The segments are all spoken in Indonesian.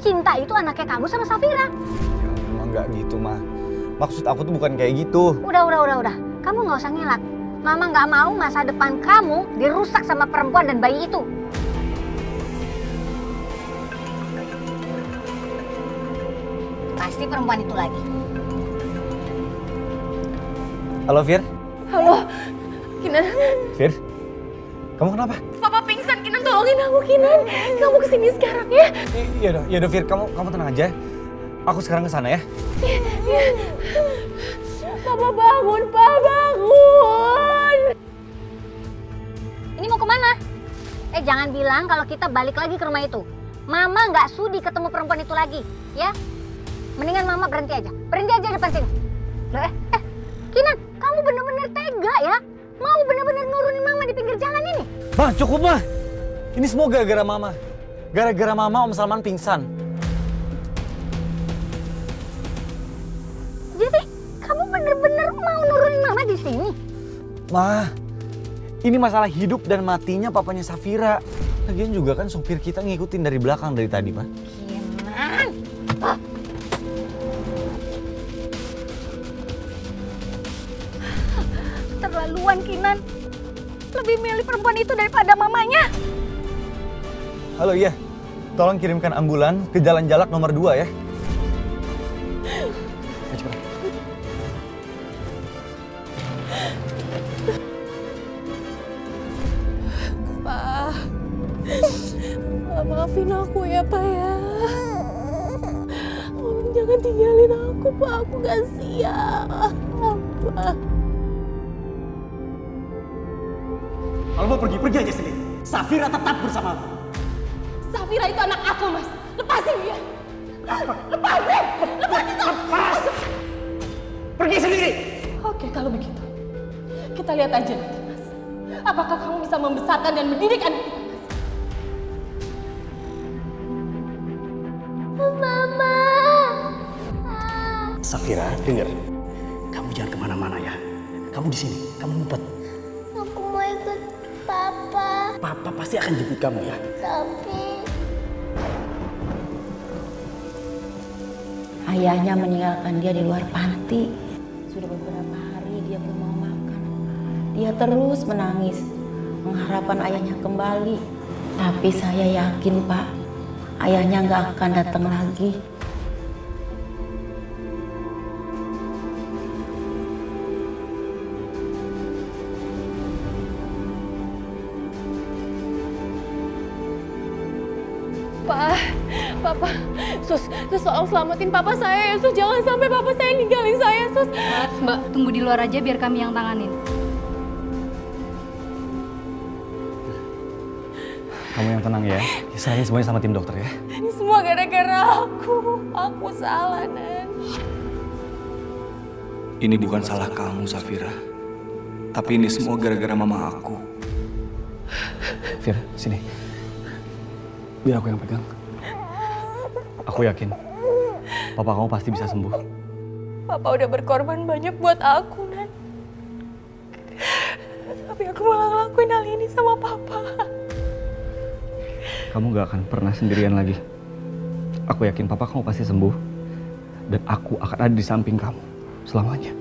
Cinta itu anaknya kamu sama Safira. Ya, emang nggak gitu, Ma. Maksud aku tuh bukan kayak gitu. Udah. Kamu nggak usah ngelak. Mama nggak mau masa depan kamu dirusak sama perempuan dan bayi itu. Pasti perempuan itu lagi. Halo, Fir. Halo, Kinan. Fir, kamu kenapa? Papa pingsan, Kinan, tolongin aku, Kinan. Kamu kesini sekarang ya? Iya udah, Fir, kamu tenang aja. Aku sekarang kesana ya. Iya. Papa bangun, Papa bangun. Ini mau kemana? Jangan bilang kalau kita balik lagi ke rumah itu. Mama nggak sudi ketemu perempuan itu lagi, ya? Mendingan Mama berhenti aja depan sini. Loh, Kinan, kamu bener-bener tega ya? Mau bener-bener nurunin Mama di pinggir jalan ini? Ma, cukup, Ma. Ini semua gara-gara Mama. Gara-gara Mama Om Salman pingsan. Jadi, kamu bener-bener mau nurunin Mama di sini? Ma, ini masalah hidup dan matinya papanya Safira. Lagian juga kan sopir kita ngikutin dari belakang dari tadi, Ma. Kinan. Terlaluan, Kinan. Lebih milih perempuan itu daripada mamanya. Halo, iya. Tolong kirimkan ambulan ke Jalan Jalak nomor 2 ya. Ayo, cepat. Pak, maafin aku ya, Pak ya. Tolong jangan tinggalin aku, Pak. Aku gak siap. Pak. Kalau mau pergi aja sendiri. Safira tetap bersama aku. Safira itu anak aku, Mas. Lepasin dia. Lepas! Pergi sendiri! Oke, kalau begitu. Kita lihat aja nanti, Mas. Apakah kamu bisa membesarkan dan mendidik anak kita, Mas? Mama. Safira, dengar. Kamu jangan kemana-mana ya. Kamu di sini, kamu ngumpet. Aku mau ikut Papa. Papa pasti akan jemput kamu ya. Tapi ayahnya meninggalkan dia di luar panti. Sudah beberapa hari dia belum mau makan. Dia terus menangis, mengharapkan ayahnya kembali. Tapi saya yakin, Pak, ayahnya nggak akan datang lagi. Papa, Sus, tolong selamatin Papa saya ya, Sus. Jangan sampai Papa saya ninggalin saya, Sus. Mbak, tunggu di luar aja biar kami yang tanganin. Kamu yang tenang ya. Serahin semuanya sama tim dokter ya. Ini semua gara-gara aku. Aku salah, Nan. Ini bukan salah kamu, Safira. Tapi ini semua gara-gara mama aku. Fir, sini. Biar aku yang pegang. Aku yakin, papa kamu pasti bisa sembuh. Papa udah berkorban banyak buat aku, Nan. Tapi aku malah ngelakuin hal ini sama Papa. Kamu gak akan pernah sendirian lagi. Aku yakin papa kamu pasti sembuh. Dan aku akan ada di samping kamu selamanya.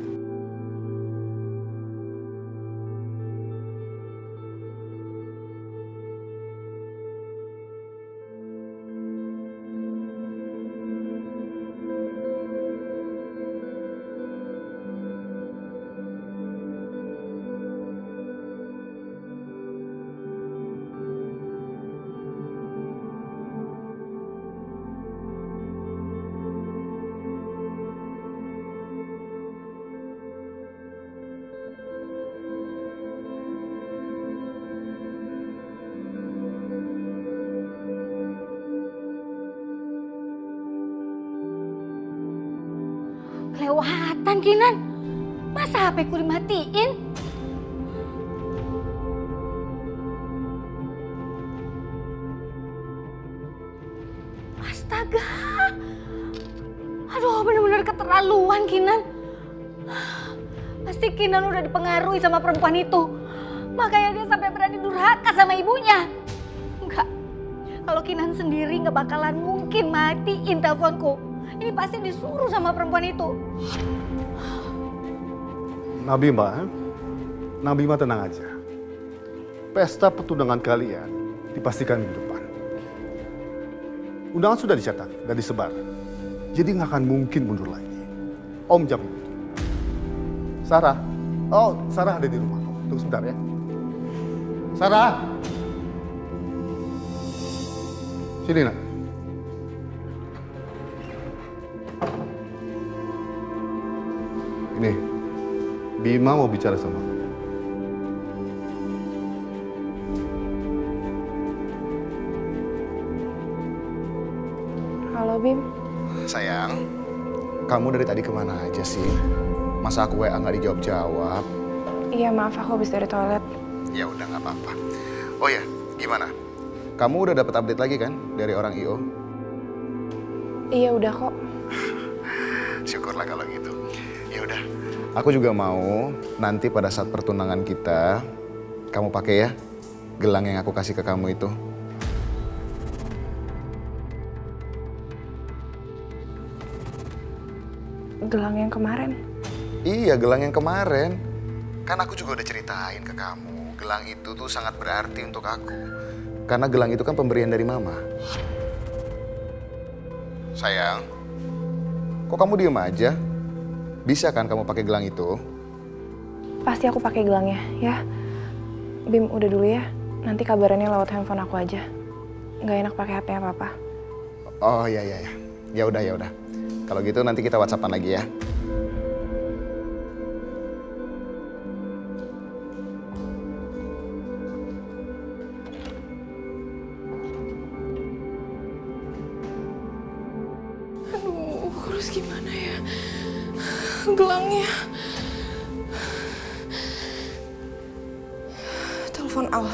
Kelewatan, Kinan. Masa HP ku dimatiin? Astaga. Aduh, bener-bener keterlaluan, Kinan. Pasti Kinan udah dipengaruhi sama perempuan itu. Makanya dia sampai berani durhaka sama ibunya. Enggak. Kalau Kinan sendiri nggak bakalan mungkin mungkin matiin teleponku. Ini pasti disuruh sama perempuan itu. Nabima tenang aja. Pesta pertunangan kalian dipastikan minggu depan. Undangan sudah dicetak dan disebar. Jadi nggak akan mungkin mundur lagi. Om jamin itu. Sarah. Oh, Sarah ada di rumah. Tunggu sebentar ya. Sarah. Sini, nak. Ini, Bima mau bicara sama kamu. Halo, Bim. Sayang, kamu dari tadi kemana aja sih? Masa aku WA nggak dijawab-jawab? Iya, maaf aku habis dari toilet. Ya udah nggak apa-apa. Oh ya, gimana? Kamu udah dapat update lagi kan dari orang IO? Iya, udah kok. Syukurlah kalau gitu. Ya udah, aku juga mau nanti pada saat pertunangan kita, kamu pakai ya gelang yang aku kasih ke kamu itu. Gelang yang kemarin? Iya, gelang yang kemarin. Kan aku juga udah ceritain ke kamu, gelang itu tuh sangat berarti untuk aku. Karena gelang itu kan pemberian dari Mama. Sayang, kok kamu diem aja? Bisa kan kamu pakai gelang itu? Pasti aku pakai gelangnya, ya. Bim, udah dulu ya. Nanti kabarannya lewat handphone aku aja. Nggak enak pakai HP apa-apa. Oh iya. Ya udah. Kalau gitu nanti kita WhatsAppan lagi ya. Aduh, harus gimana ya? Gelangnya. Telepon Al.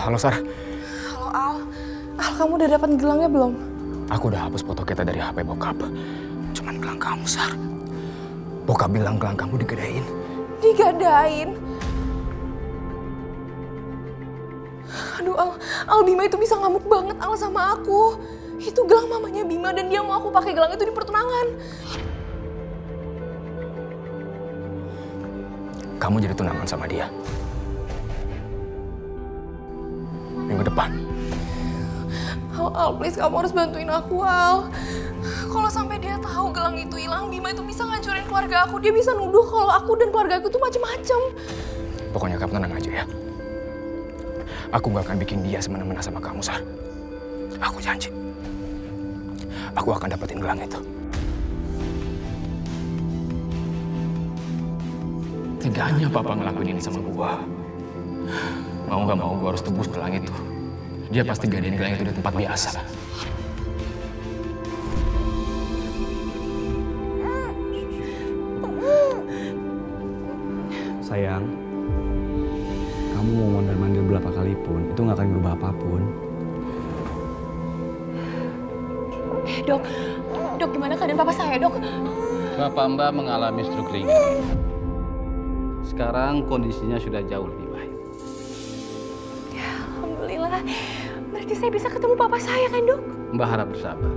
Halo, Sar. Halo, Al. Al, kamu udah dapat gelangnya belum? Aku udah hapus foto kita dari HP bokap. Cuman gelang kamu, Sar. Bokap bilang gelang kamu digadain. Digadain? Aduh, Al, Bima itu bisa ngamuk banget Al sama aku. Itu gelang mamanya Bima dan dia mau aku pakai gelang itu di pertunangan. Kamu jadi tunangan sama dia. Minggu depan. Al, please kamu harus bantuin aku, Al. Kalau sampai dia tahu gelang itu hilang, Bima itu bisa ngancurin keluarga aku. Dia bisa nuduh kalau aku dan keluarga aku tuh macem-macem. Pokoknya kamu tenang aja ya. Aku gak akan bikin dia semena-mena sama kamu, Sar. Aku janji. Aku akan dapetin gelang itu. Teganya Papa ngelakuin ini sama gua. Mau gak mau gua harus tebus gelang itu. Dia pasti gadain gelang itu di tempat biasa. Sayang, kamu mau mondar-mandir berapa kali pun, itu nggak akan berubah apapun. Dok, gimana keadaan papa saya, Dok? Bapak Mbak mengalami stroke ringan. Sekarang kondisinya sudah jauh lebih baik. Ya, alhamdulillah. Berarti saya bisa ketemu papa saya kan, Dok? Mbak harap bersabar.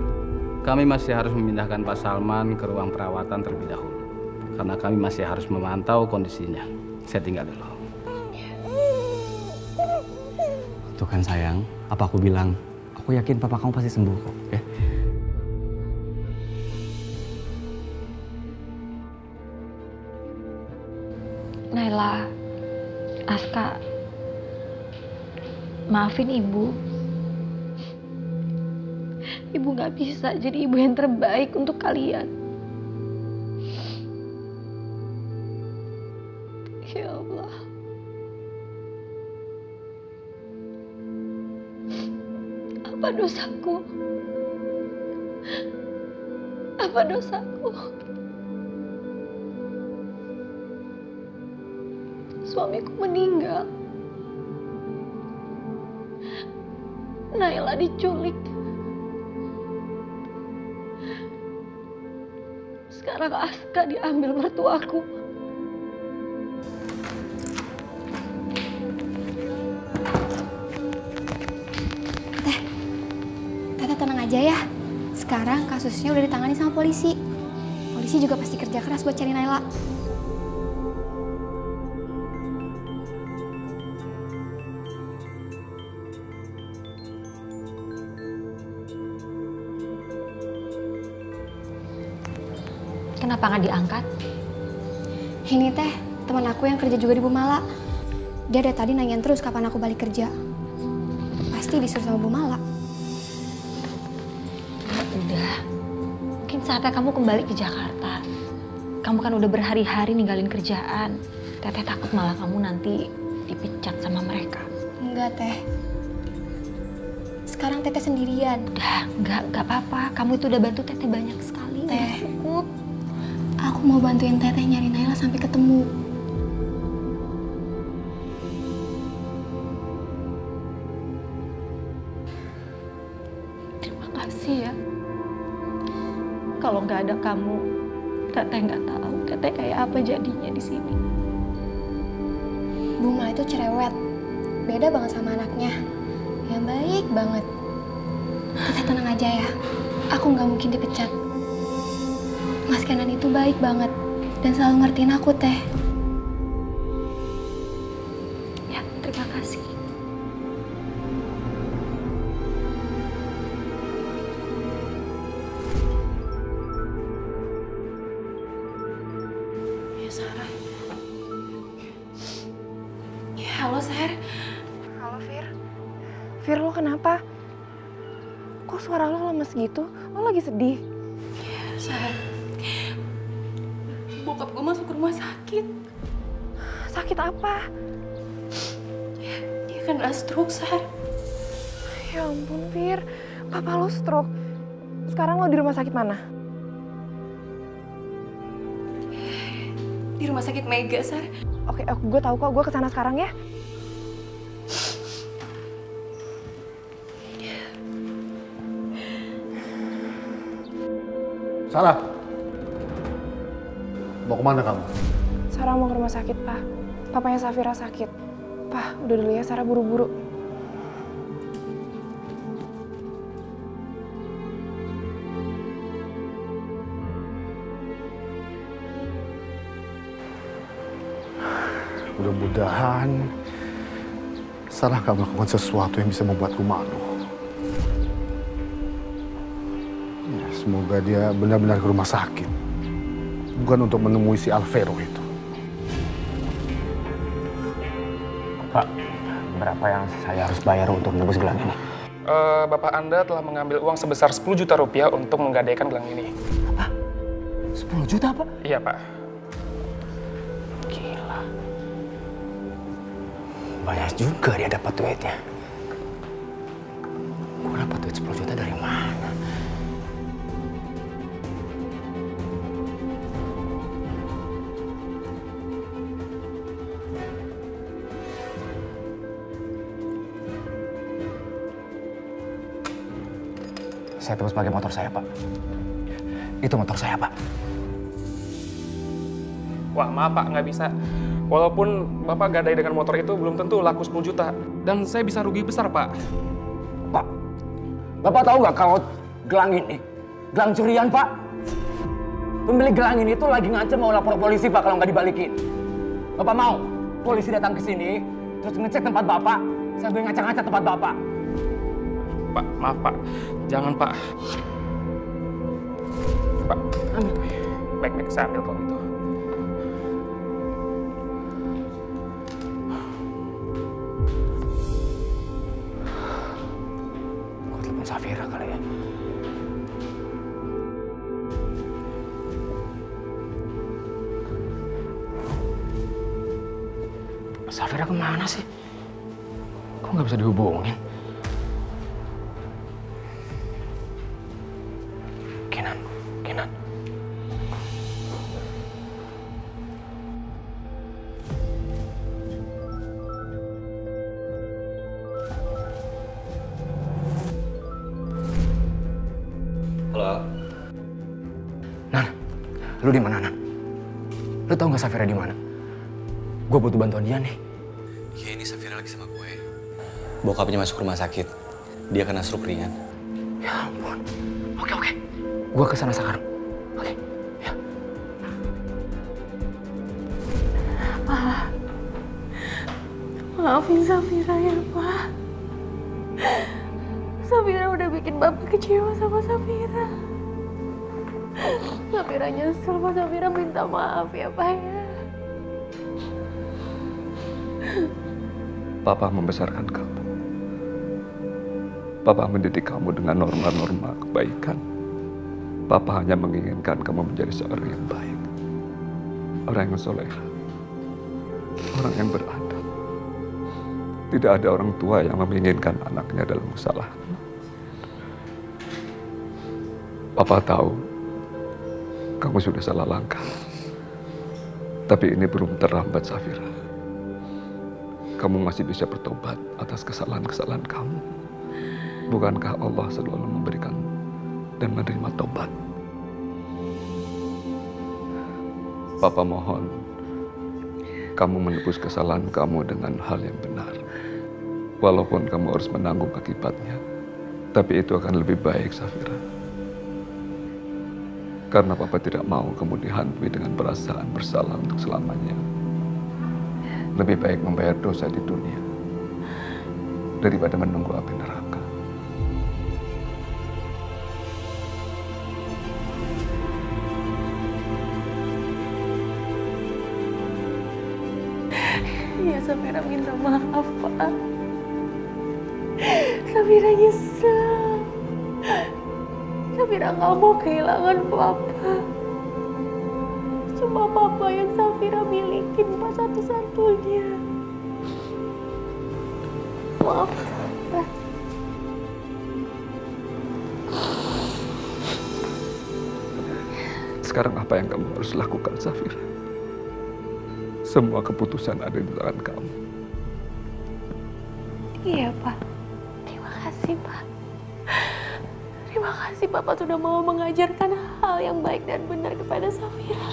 Kami masih harus memindahkan Pak Salman ke ruang perawatan terlebih dahulu. Karena kami masih harus memantau kondisinya. Saya tinggal dulu. Tuh kan sayang, apa aku bilang? Aku yakin papa kamu pasti sembuh kok, ya? Naila, Aska, maafin ibu. Ibu gak bisa jadi ibu yang terbaik untuk kalian. Ya Allah. Apa dosaku? Apa dosaku? Suamiku meninggal. Naila diculik. Sekarang Aska diambil mertuaku. tenang aja ya. Sekarang kasusnya udah ditangani sama polisi. Polisi juga pasti kerja keras buat cari Naila. Kenapa nggak diangkat? Ini teh teman aku yang kerja juga di Bumala. Dia dari tadi nanyain terus kapan aku balik kerja. Pasti disuruh sama Bumala. Ya udah, mungkin saatnya kamu kembali ke Jakarta. Kamu kan udah berhari-hari ninggalin kerjaan. Teteh takut malah kamu nanti dipecat sama mereka. Enggak, Teh. Sekarang Teteh sendirian. Udah, enggak apa-apa. Kamu itu udah bantu Teteh banyak sekali. Teh, cukup. Aku mau bantuin Teteh nyari Naila sampai ketemu. Terima kasih ya. Kalau nggak ada kamu, Teteh nggak tahu Teteh kayak apa jadinya di sini. Buma itu cerewet. Beda banget sama anaknya. Yang baik banget. Teteh tenang aja ya. Aku nggak mungkin dipecat. Mas Kenan itu baik banget dan selalu ngertiin aku, Teh. Ya, terima kasih. Ya, Sarah. Ya, halo, Sar. Halo, Fir. Fir, lo kenapa? Kok suara lo lemes gitu? Lo lagi sedih? Ya, Sar. Bokap gue masuk ke rumah sakit. Sakit apa? Dia kena stroke, Sar. Ya ampun, Fir. Papa lo stroke. Sekarang lo di rumah sakit mana? Di rumah sakit Mega, Sar. Oke, gue tahu kok. Gue kesana sekarang ya. Sarah, mau kemana kamu? Sarah mau ke rumah sakit, Pak. Papanya Safira sakit. Pak, udah dulu ya, Sarah buru-buru. Mudah-mudahan Sarah gak melakukan sesuatu yang bisa membuatku malu. Ya, semoga dia benar-benar ke rumah sakit. Bukan untuk menemui si Alvero itu. Pak, berapa yang saya harus bayar untuk menebus gelang ini? Bapak Anda telah mengambil uang sebesar 10 juta rupiah untuk menggadaikan gelang ini. Apa? 10 juta, Pak? Iya, Pak. Gila. Banyak juga dia dapat duitnya. Gue dapat duit 10 juta dari mana? Saya terus pakai motor saya, Pak. Itu motor saya, Pak. Wah, maaf Pak, nggak bisa. Walaupun Bapak gadai dengan motor itu belum tentu laku 10 juta. Dan saya bisa rugi besar, Pak. Pak, Bapak tahu nggak kalau gelang ini, gelang curian, Pak? Pemilik gelang ini tuh lagi ngancam mau lapor polisi, Pak, kalau nggak dibalikin. Bapak mau polisi datang ke sini, terus ngecek tempat Bapak, sambil ngacak-ngacak tempat Bapak. Pak, maaf Pak. Jangan, Pak. Pak, ambil. Baik-baik, saya ambil kalau gitu. Gue telepon Safira kali ya. Safira kemana sih? Kok nggak bisa dihubungin? Kenan. Halo. Nan, lu di mana, Nan? Lu tahu nggak Safira di mana? Gue butuh bantuan dia nih. Ya ini Safira lagi sama gue. Bokapnya masuk rumah sakit. Dia kena stroke ringan. Ya ampun. Oke. Gua kesana sekarang. Oke. Ya. Pak, maafin Safira ya, Pak. Safira udah bikin Bapak kecewa sama Safira. Safira nyesel, Pak. Safira minta maaf ya, Pak ya. Papa membesarkan kamu. Papa mendidik kamu dengan norma-norma kebaikan. Papa hanya menginginkan kamu menjadi seorang yang baik. Orang yang soleha. Orang yang beradab. Tidak ada orang tua yang menginginkan anaknya dalam kesalahan. Papa tahu kamu sudah salah langkah. Tapi ini belum terlambat, Safira. Kamu masih bisa bertobat atas kesalahan-kesalahan kamu. Bukankah Allah selalu memberikan dan menerima tobat? Papa mohon kamu menebus kesalahan kamu dengan hal yang benar. Walaupun kamu harus menanggung akibatnya. Tapi itu akan lebih baik, Safira. Karena Papa tidak mau kamu dihantui dengan perasaan bersalah untuk selamanya. Lebih baik membayar dosa di dunia daripada menunggu api neraka. Iya, Safira minta maaf, Pak. Safira nyesel. Safira nggak mau kehilangan Papa. Cuma Papa yang Safira milikin, Pak, satu-satunya. Maaf, Pak. Sekarang apa yang kamu harus lakukan, Safira? Semua keputusan ada di tangan kamu. Iya, Pak. Terima kasih, Pak. Terima kasih Bapak sudah mau mengajarkan hal yang baik dan benar kepada Safira.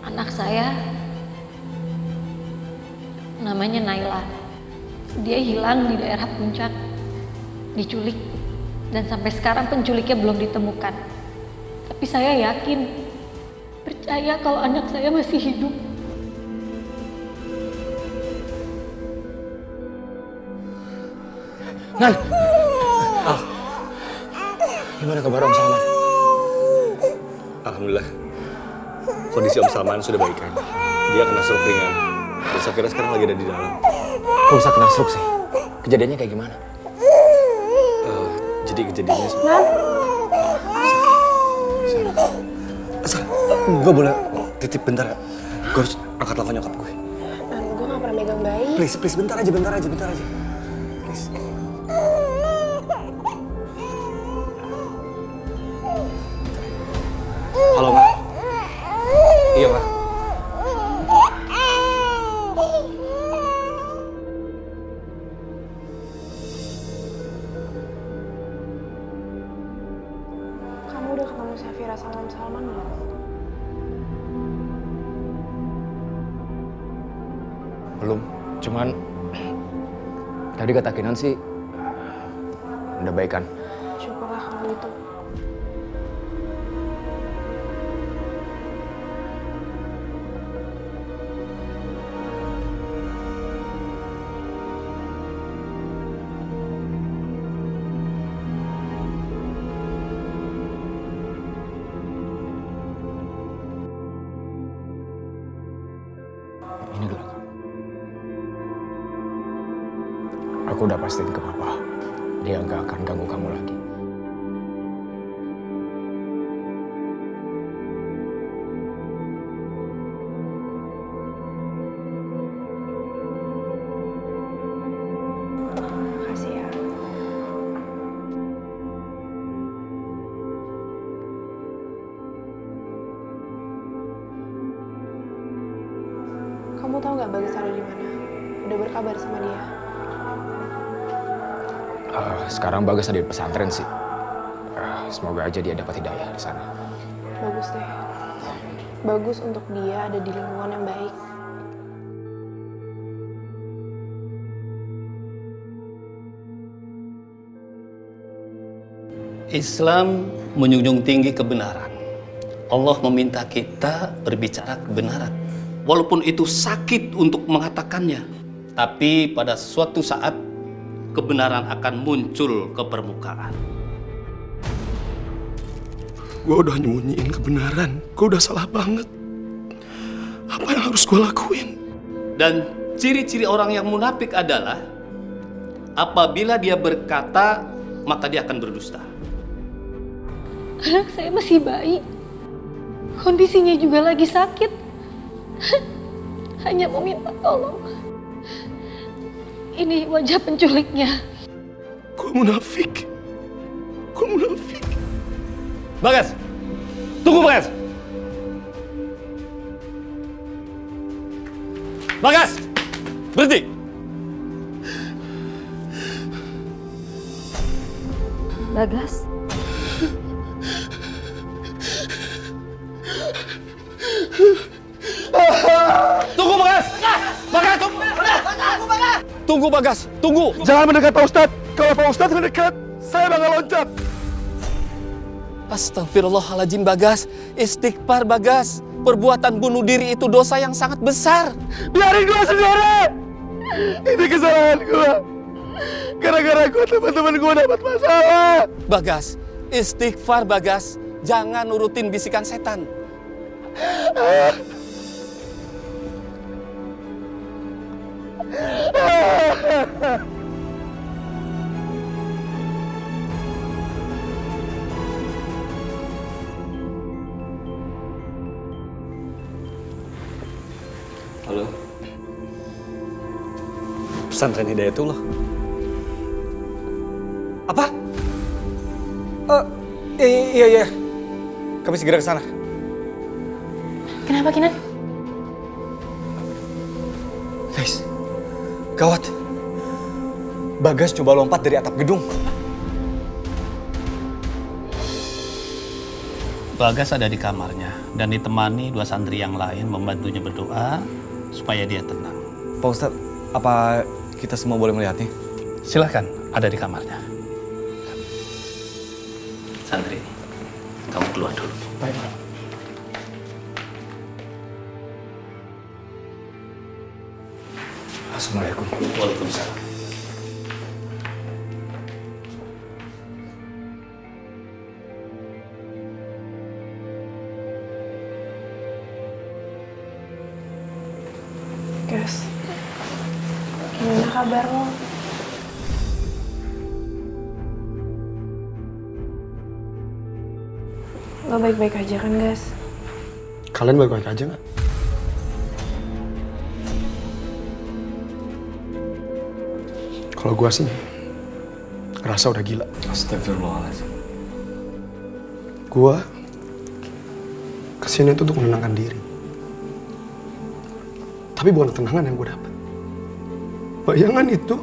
Anak saya namanya Naila. Dia hilang di daerah Puncak, diculik, dan sampai sekarang penculiknya belum ditemukan. Tapi saya yakin, percaya kalau anak saya masih hidup. Nan! Al, gimana kabar Om Salman? Alhamdulillah, kondisi Om Salman sudah baikan. Dia kena stroke ringan, dan Safira sekarang lagi ada di dalam. Kok bisa kena stroke sih? Kejadiannya kayak gimana? Jadi kejadiannya... Gue boleh titip bentar ya? Gue harus angkat telepon nyokap gue. Gue gak pernah megang bayi. Please, bentar aja. Please. Halo, Ma. Iya, Ma. Kamu udah ketemu Safira sama Om Salman belum? Belum. Cuman tadi kata Kinan sih udah baikan. Syukurlah kalau itu. Ini gelang. Aku udah pastiin ke Papa, dia nggak akan ganggu kamu lagi. Makasih ya. Kamu tahu nggak Bagas ada di mana? Udah berkabar sama dia? Sekarang Bagas ada di pesantren sih. Semoga aja dia dapat hidayah di sana. Bagus deh. bagus untuk dia ada di lingkungan yang baik. Islam menjunjung tinggi kebenaran. Allah meminta kita berbicara kebenaran. Walaupun itu sakit untuk mengatakannya, tapi pada suatu saat kebenaran akan muncul ke permukaan. Gue udah nyembunyiin kebenaran. Gue udah salah banget. Apa yang harus gue lakuin? Dan ciri-ciri orang yang munafik adalah apabila dia berkata, maka dia akan berdusta. Anak saya masih bayi. Kondisinya juga lagi sakit. Hanya mau minta tolong. Ini wajah penculiknya. Gue munafik. Gue munafik. Bagas! Tunggu, Bagas! Bagas! Berhenti! Bagas? Tunggu, Bagas! Bagas, tunggu! Tunggu, Bagas! Tunggu! Jangan mendekat Pak Ustadz. Kalau Pak Ustadz mendekat, saya bakal loncat. Astagfirullahaladzim, Bagas. Istighfar, Bagas. Perbuatan bunuh diri itu dosa yang sangat besar. Biarin gue sendiri. Ini kesalahan gue. Gara-gara gue teman-teman gue dapat masalah. Bagas, istighfar, Bagas. Jangan nurutin bisikan setan. Halo. Pesantren Hidayatullah. Apa? Iya. Kami segera ke sana. Kenapa, Kinan? Guys, gawat. Bagas coba lompat dari atap gedung. Bagas ada di kamarnya dan ditemani 2 santri yang lain membantunya berdoa supaya dia tenang. Pak Ustadz, apa kita semua boleh melihatnya? Silahkan, ada di kamarnya. Santri, kamu keluar dulu. Baik, Pak. Assalamualaikum. Waalaikumsalam. Gas, gimana kabar lo? Lo baik-baik aja kan, Gas? Kalian baik-baik aja nggak? Kalau gue sih ngerasa udah gila. Astagfirullahaladzim. Gue kesini tuh untuk menenangkan diri. Tapi bukan ketenangan yang gue dapat. Bayangan itu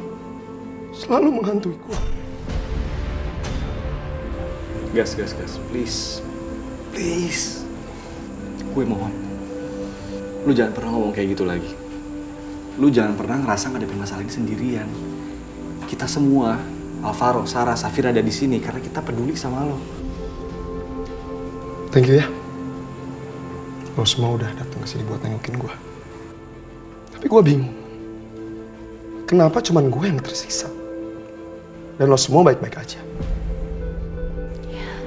selalu menghantui gue. Gas. Please. Gue mohon. Lu jangan pernah ngomong kayak gitu lagi. Lu jangan pernah ngerasa ngadepin masalah ini sendirian. Kita semua, Alvaro, Sarah, Safira ada di sini karena kita peduli sama lo. Thank you ya. Lo semua udah datang ke sini buat nengokin gue. Tapi gue bingung. Kenapa cuman gue yang tersiksa? Dan lo semua baik-baik aja.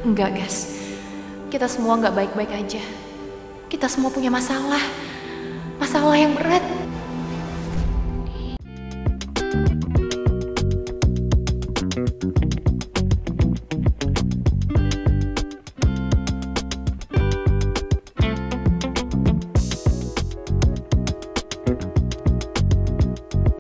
Enggak, Gas. Kita semua nggak baik-baik aja. Kita semua punya masalah. Masalah yang berat.